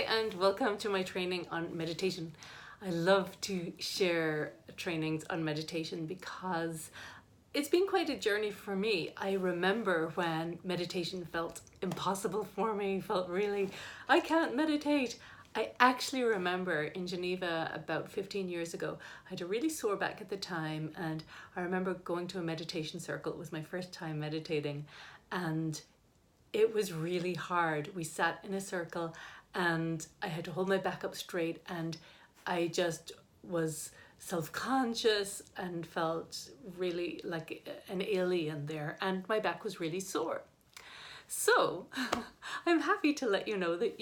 and welcome to my training on meditation. I love to share trainings on meditation because it's been quite a journey for me. I remember when meditation felt impossible for me, felt really, I can't meditate. I actually remember in Geneva about 15 years ago, I had a really sore back at the time, and I remember going to a meditation circle. It was my first time meditating, and it was really hard. We sat in a circle and I had to hold my back up straight, and I just was self-conscious and felt really like an alien there, and my back was really sore. So I'm happy to let you know that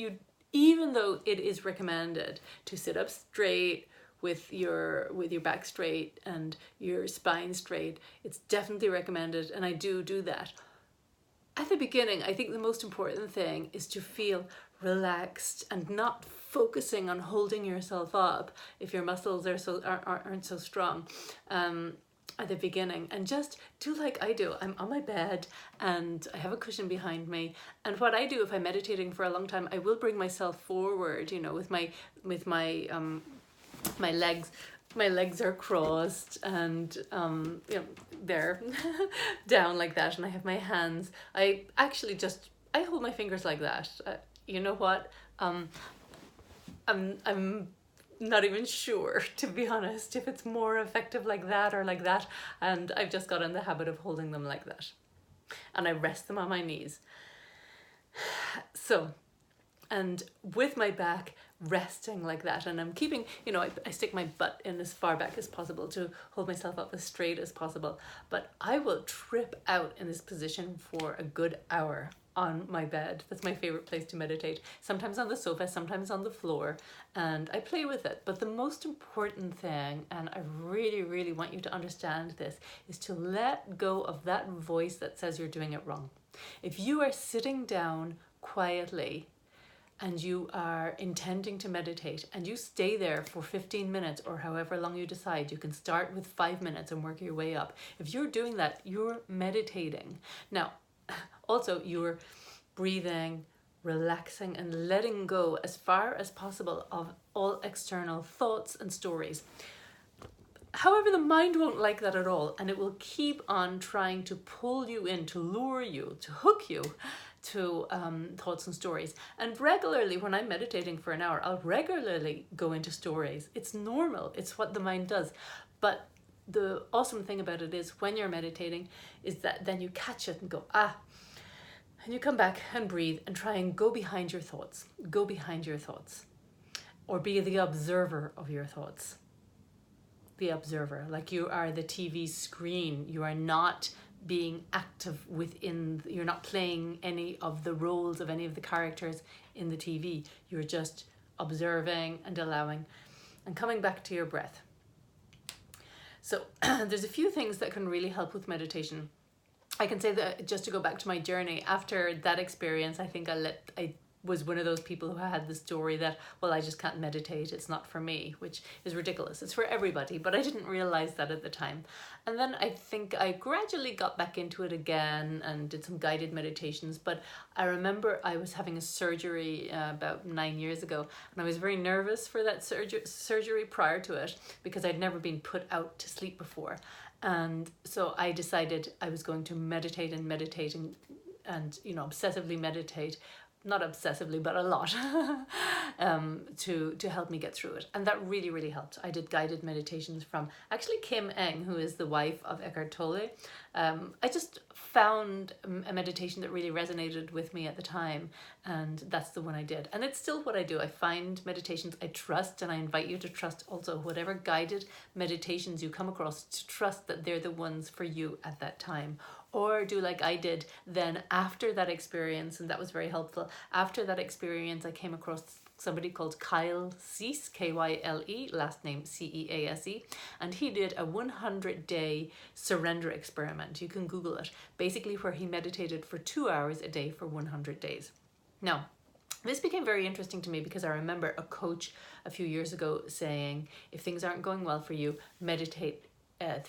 even though it is recommended to sit up straight with your back straight and your spine straight, it's definitely recommended, and I do that. At the beginning, I think the most important thing is to feel relaxed and not focusing on holding yourself up if your muscles aren't so strong at the beginning, and just do like I do. I'm on my bed and I have a cushion behind me, and what I do if I'm meditating for a long time, I will bring myself forward, with my legs. My legs are crossed and they're down like that, and I have my hands. I hold my fingers like that. You know what? I'm not even sure, to be honest, if it's more effective like that or like that, and I've just got in the habit of holding them like that, and I rest them on my knees. So, and with my back resting like that, and I'm keeping, I stick my butt in as far back as possible to hold myself up as straight as possible, but I will trip out in this position for a good hour on my bed. That's my favorite place to meditate. Sometimes on the sofa, sometimes on the floor, and I play with it. But the most important thing, and I really, really want you to understand this, is to let go of that voice that says you're doing it wrong. If you are sitting down quietly and you are intending to meditate, and you stay there for 15 minutes or however long you decide, you can start with 5 minutes and work your way up. If you're doing that, you're meditating. Now, also you're breathing, relaxing, and letting go as far as possible of all external thoughts and stories. However, the mind won't like that at all, and it will keep on trying to pull you in, to lure you, to hook you to thoughts and stories. And regularly, when I'm meditating for an hour, I'll regularly go into stories. It's normal. It's what the mind does. But the awesome thing about it is, when you're meditating, is that then you catch it and go, and you come back and breathe and try and go behind your thoughts. Go behind your thoughts. Or be the observer of your thoughts. The observer, like you are the TV screen. You are not being active you're not playing any of the roles of any of the characters in the TV. You're just observing and allowing and coming back to your breath. So there's a few things that can really help with meditation. I can say that, just to go back to my journey, after that experience, I think I was one of those people who had the story that, well, I just can't meditate, it's not for me, which is ridiculous. It's for everybody, but I didn't realize that at the time. And then I think I gradually got back into it again and did some guided meditations. But I remember I was having a surgery about 9 years ago, and I was very nervous for that surgery prior to it, because I'd never been put out to sleep before. And so I decided I was going to meditate and obsessively meditate. Not obsessively, but a lot, to help me get through it. And that really, really helped. I did guided meditations from actually Kim Eng, who is the wife of Eckhart Tolle. I just found a meditation that really resonated with me at the time, and that's the one I did. And it's still what I do. I find meditations I trust, and I invite you to trust also whatever guided meditations you come across, to trust that they're the ones for you at that time. Or do like I did then after that experience, and that was very helpful. After that experience, I came across somebody called Kyle Cease, Kyle, last name Cease, and he did a 100-day surrender experiment. You can Google it. Basically, where he meditated for 2 hours a day for 100 days. Now, this became very interesting to me because I remember a coach a few years ago saying, if things aren't going well for you, meditate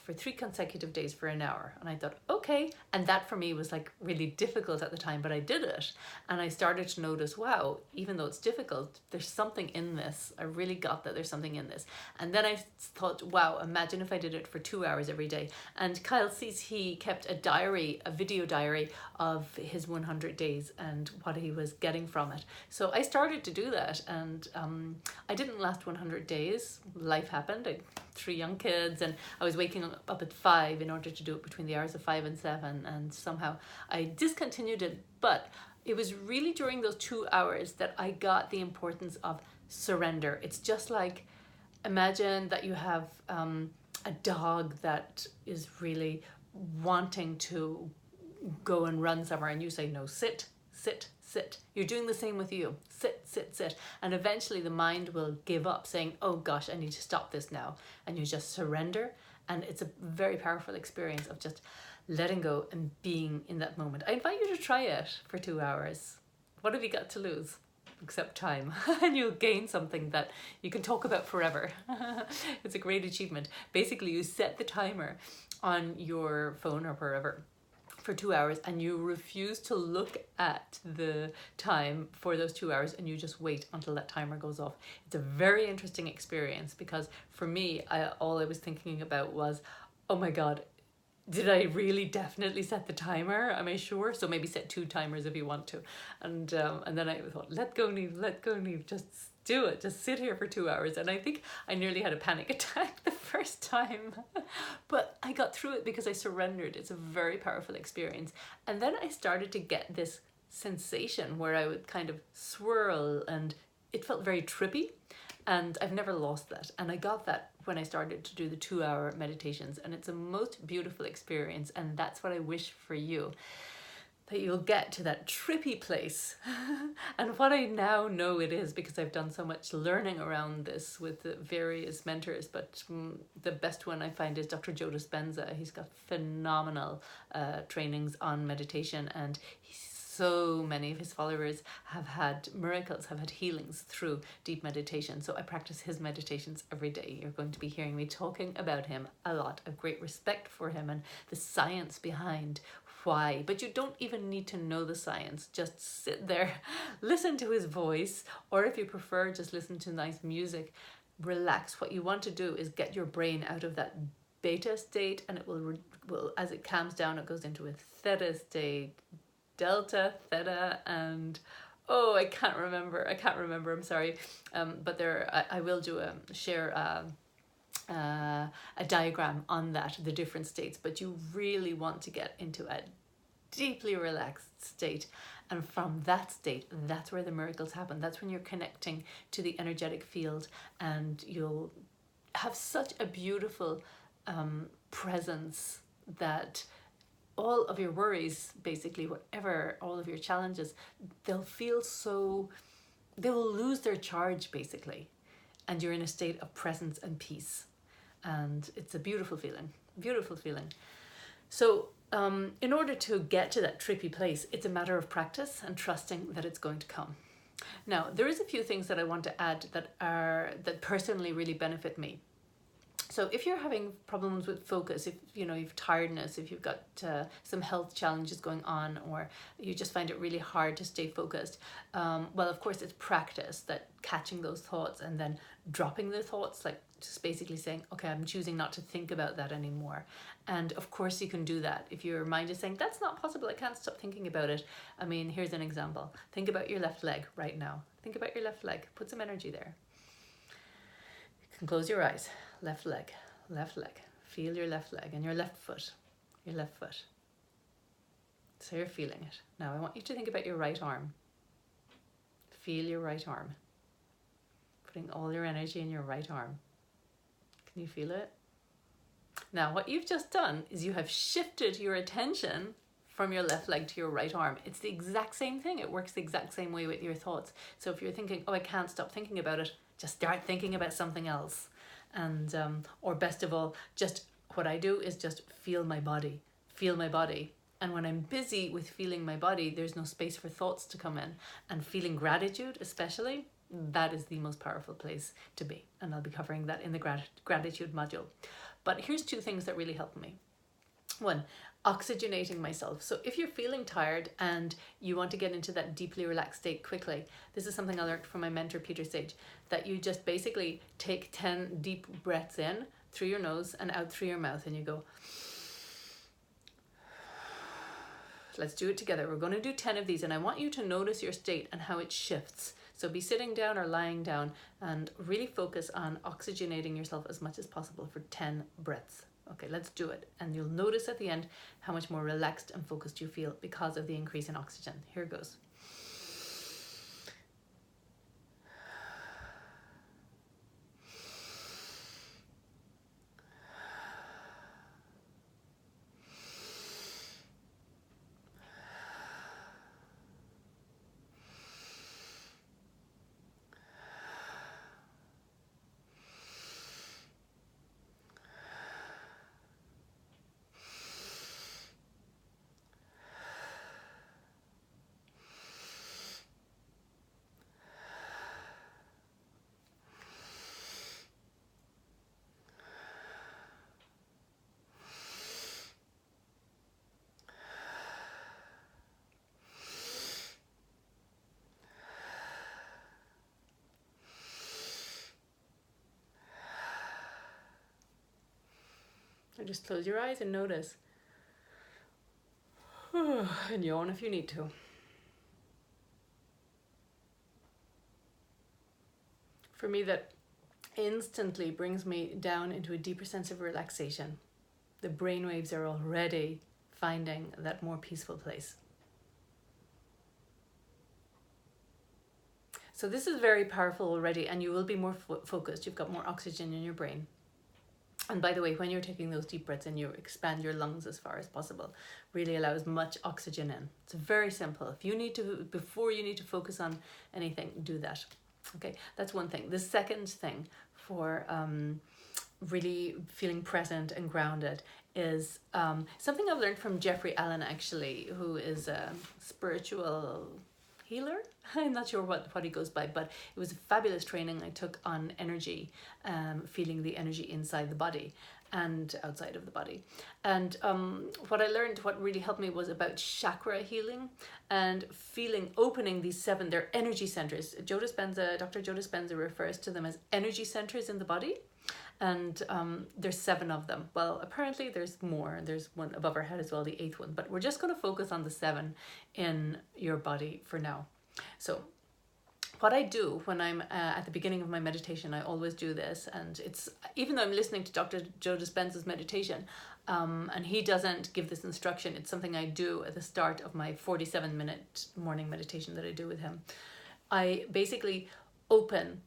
for 3 consecutive days for an hour. And I thought, okay. And that for me was like really difficult at the time, but I did it. And I started to notice, wow, even though it's difficult, there's something in this. I really got that there's something in this. And then I thought, wow, imagine if I did it for 2 hours every day. And Kyle Cease, he kept a diary, a video diary of his 100 days and what he was getting from it. So I started to do that, and I didn't last 100 days. Life happened. I had 3 young kids, and I was waking up at 5 in order to do it between the hours of 5 and 7, and somehow I discontinued it. But it was really during those 2 hours that I got the importance of surrender. It's just like, imagine that you have a dog that is really wanting to go and run somewhere, and you say, no, sit, sit, sit. You're doing the same with you. Sit, sit, sit. And eventually the mind will give up, saying, oh gosh, I need to stop this now. And you just surrender. And it's a very powerful experience of just letting go and being in that moment. I invite you to try it for 2 hours. What have you got to lose? Except time. And you'll gain something that you can talk about forever. It's a great achievement. Basically, you set the timer on your phone or wherever for 2 hours, and you refuse to look at the time for those 2 hours, and you just wait until that timer goes off. It's a very interesting experience, because for me, all I was thinking about was, oh my God, did I really definitely set the timer? Am I sure? So maybe set 2 timers if you want to. And then I thought, let go, Niamh, just do it. Just sit here for 2 hours. And I think I nearly had a panic attack the first time. But I got through it because I surrendered. It's a very powerful experience. And then I started to get this sensation where I would kind of swirl, and it felt very trippy. And I've never lost that. And I got that when I started to do the 2-hour meditations. And it's a most beautiful experience. And that's what I wish for you, that you'll get to that trippy place. And what I now know it is, because I've done so much learning around this with the various mentors, but the best one I find is Dr. Joe Dispenza. He's got phenomenal trainings on meditation, and so many of his followers have had miracles, have had healings through deep meditation. So I practice his meditations every day. You're going to be hearing me talking about him a lot. I have great respect for him and the science behind why. But you don't even need to know the science. Just sit there, listen to his voice, or if you prefer, just listen to nice music. Relax. What you want to do is get your brain out of that beta state, and it will as it calms down, it goes into a theta state, delta, theta, and I can't remember, I'm sorry, but I will share a diagram on that, the different states. But you really want to get into a deeply relaxed state, and from that state, that's where the miracles happen. That's when you're connecting to the energetic field, and you'll have such a beautiful presence that all of your worries, basically, whatever, all of your challenges, they'll lose their charge, basically. And you're in a state of presence and peace. And it's a beautiful feeling, beautiful feeling. So in order to get to that trippy place, it's a matter of practice and trusting that it's going to come. Now, there is a few things that I want to add that personally really benefit me. So if you're having problems with focus, if you've tiredness, if you've got some health challenges going on, or you just find it really hard to stay focused, well, of course, it's practice, that catching those thoughts and then dropping the thoughts, like just basically saying, okay, I'm choosing not to think about that anymore. And of course you can do that. If your mind is saying, that's not possible, I can't stop thinking about it. I mean, here's an example. Think about your left leg right now. Think about your left leg. Put some energy there. You can close your eyes. Left leg, left leg. Feel your left leg and your left foot, your left foot. So you're feeling it. Now I want you to think about your right arm. Feel your right arm. Putting all your energy in your right arm. Can you feel it? Now what you've just done is you have shifted your attention from your left leg to your right arm. It's the exact same thing. It works the exact same way with your thoughts. So if you're thinking, I can't stop thinking about it, just start thinking about something else. And or best of all, just what I do is just feel my body. And when I'm busy with feeling my body, there's no space for thoughts to come in. And feeling gratitude especially, that is the most powerful place to be. And I'll be covering that in the gratitude module. But here's two things that really help me. One, oxygenating myself. So if you're feeling tired and you want to get into that deeply relaxed state quickly, this is something I learned from my mentor, Peter Sage, that you just basically take 10 deep breaths in through your nose and out through your mouth, and you go, let's do it together. We're going to do 10 of these, and I want you to notice your state and how it shifts. So be sitting down or lying down and really focus on oxygenating yourself as much as possible for 10 breaths. Okay, let's do it. And you'll notice at the end how much more relaxed and focused you feel because of the increase in oxygen. Here goes. And just close your eyes and notice. And yawn if you need to. For me, that instantly brings me down into a deeper sense of relaxation. The brain waves are already finding that more peaceful place. So this is very powerful already, and you will be more focused. You've got more oxygen in your brain. And by the way, when you're taking those deep breaths in, you expand your lungs as far as possible. Really allow as much oxygen in. It's very simple. If you need to, before you need to focus on anything, do that. Okay, that's one thing. The second thing for really feeling present and grounded is something I've learned from Jeffrey Allen, actually, who is a spiritual healer. I'm not sure what he goes by, but it was a fabulous training I took on energy, feeling the energy inside the body and outside of the body. And what I learned, what really helped me, was about chakra healing and opening these 7, they're energy centers. Dr. Joe Dispenza refers to them as energy centers in the body. And there's 7 of them. Well, apparently there's more. There's one above our head as well, the 8th one. But we're just going to focus on the 7 in your body for now. So what I do when I'm at the beginning of my meditation, I always do this. And it's, even though I'm listening to Dr. Joe Dispenza's meditation, and he doesn't give this instruction, it's something I do at the start of my 47-minute morning meditation that I do with him. I basically open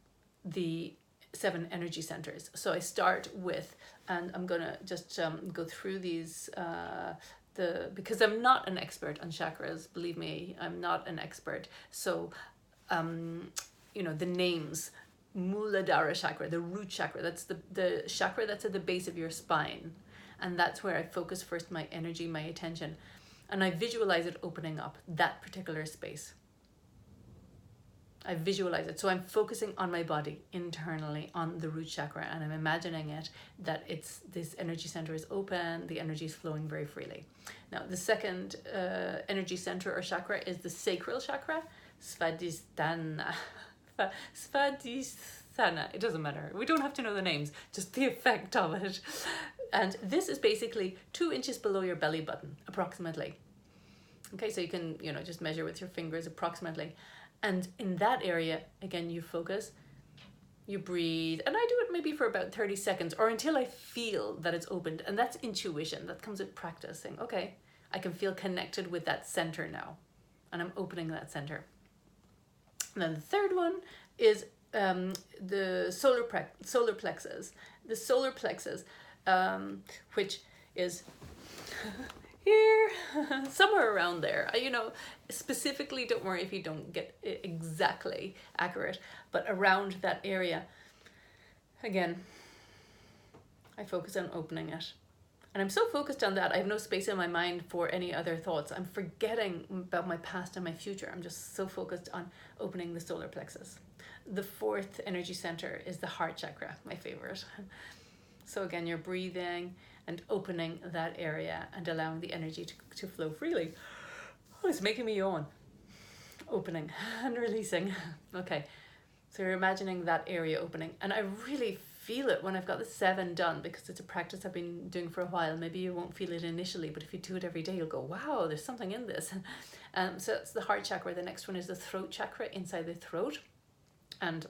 the 7 energy centers. So I start with, and I'm gonna just go through these because I'm not an expert on chakras, believe me, I'm not an expert. So the names: Muladhara chakra, the root chakra, that's the chakra that's at the base of your spine, and that's where I focus first my energy, my attention, and I visualize it opening up that particular space. I visualize it. So I'm focusing on my body internally on the root chakra, and I'm imagining it that it's this energy center is open, the energy is flowing very freely. Now, the second energy center or chakra is the sacral chakra, Svadhisthana. Svadhisthana. It doesn't matter. We don't have to know the names, just the effect of it. And this is basically 2 inches below your belly button, approximately. Okay, so you can, just measure with your fingers approximately. And in that area, again, you focus, you breathe, and I do it maybe for about 30 seconds or until I feel that it's opened. And that's intuition. That comes with practicing. Okay, I can feel connected with that center now, and I'm opening that center. And then the third one is the solar plexus. The solar plexus, which is here, somewhere around there. Specifically, don't worry if you don't get it exactly accurate, but around that area. Again, I focus on opening it. And I'm so focused on that, I have no space in my mind for any other thoughts. I'm forgetting about my past and my future. I'm just so focused on opening the solar plexus. the fourth energy center is the heart chakra, my favorite. So again, you're breathing and opening that area and allowing the energy to flow freely. Oh, it's making me yawn. Opening and releasing. Okay, so you're imagining that area opening, and I really feel it when I've got the 7 done, because it's a practice I've been doing for a while. Maybe you won't feel it initially, but if you do it every day, you'll go, wow, there's something in this. So that's the heart chakra. The next one is the throat chakra, inside the throat. And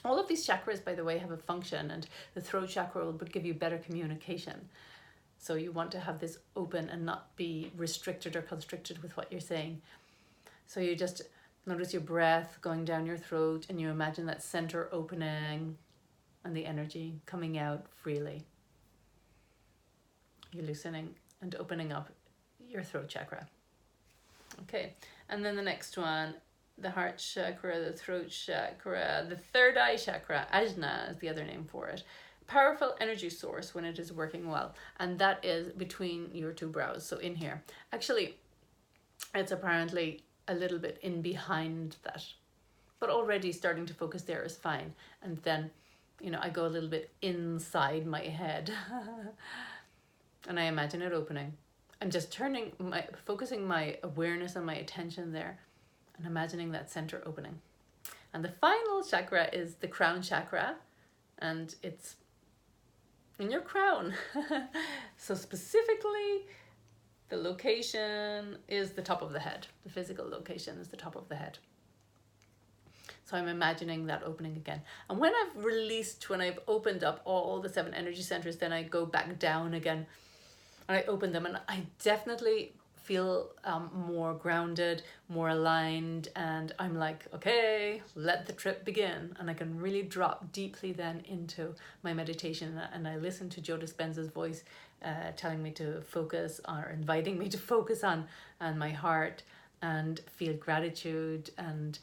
all of these chakras, by the way, have a function, and the throat chakra will give you better communication. So you want to have this open and not be restricted or constricted with what you're saying. So you just notice your breath going down your throat, and you imagine that center opening and the energy coming out freely. You're loosening and opening up your throat chakra. Okay, and then the next one, the heart chakra, the throat chakra, the third eye chakra, ajna is the other name for it. Powerful energy source when it is working well, and that is between your 2 brows, so in here. Actually, it's apparently a little bit in behind that, but already starting to focus there is fine. And then, you know, I go a little bit inside my head and I imagine it opening. I'm just focusing my awareness and my attention there and imagining that center opening. And the final chakra is the crown chakra, and it's in your crown. So specifically, the location is the top of the head. The physical location is the top of the head. So I'm imagining that opening again. And when I've opened up all the 7 energy centers, then I go back down again and I open them, and I definitely feel more grounded, more aligned, and I'm like, okay, let the trip begin. And I can really drop deeply then into my meditation, and I listen to Joe Dispenza's voice telling me to focus, or inviting me to focus on my heart and feel gratitude, and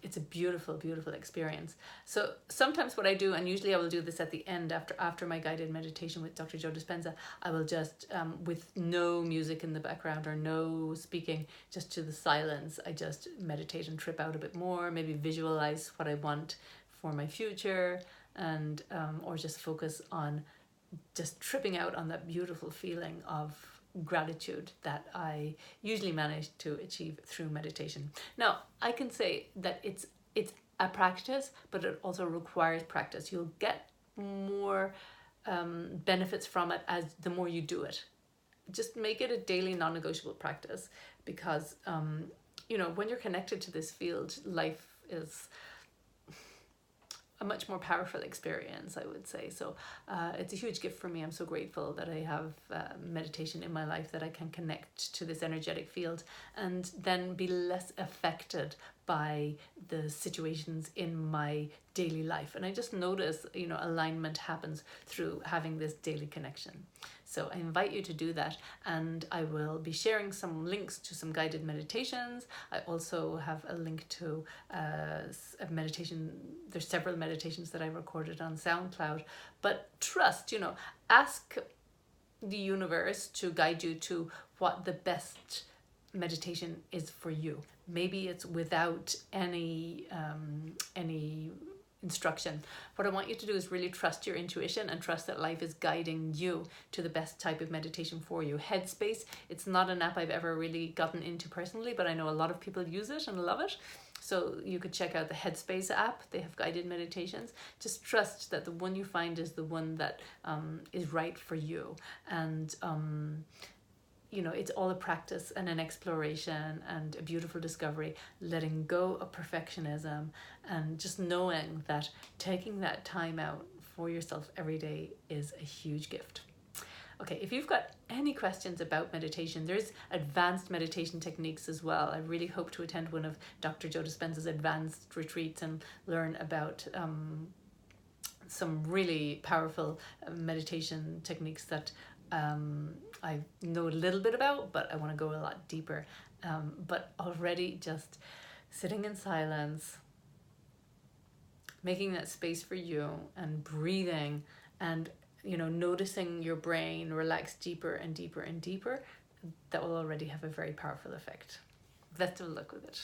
it's a beautiful, beautiful experience. So sometimes what I do, and usually I will do this at the end after my guided meditation with Dr. Joe Dispenza, I will just, with no music in the background or no speaking, just to the silence, I just meditate and trip out a bit more, maybe visualize what I want for my future, and or just focus on just tripping out on that beautiful feeling of gratitude that I usually manage to achieve through meditation. Now, I can say that it's a practice, but it also requires practice. You'll get more benefits from it as the more you do it. Just make it a daily non-negotiable practice, because you know, when you're connected to this field, life is a much more powerful experience, I would say. So it's a huge gift for me. I'm so grateful that I have meditation in my life, that I can connect to this energetic field and then be less affected by the situations in my daily life. And I just notice, you know, alignment happens through having this daily connection. So I invite you to do that, and I will be sharing some links to some guided meditations. I also have a link to a meditation. There's several meditations that I recorded on SoundCloud, but trust, you know, ask the universe to guide you to what the best meditation is for you. Maybe it's without any instruction. What I want you to do is really trust your intuition and trust that life is guiding you to the best type of meditation for you. Headspace, it's not an app I've ever really gotten into personally, but I know a lot of people use it and love it. So you could check out the Headspace app. They have guided meditations. Just trust that the one you find is the one that is right for you. And you know, it's all a practice and an exploration and a beautiful discovery, letting go of perfectionism and just knowing that taking that time out for yourself every day is a huge gift. Okay, if you've got any questions about meditation, there's advanced meditation techniques as well. I really hope to attend one of Dr. Joe Dispenza's advanced retreats and learn about some really powerful meditation techniques that I know a little bit about, but I want to go a lot deeper. But already just sitting in silence, making that space for you, and breathing, and, you know, noticing your brain relax deeper and deeper and deeper, that will already have a very powerful effect. Best of luck with it.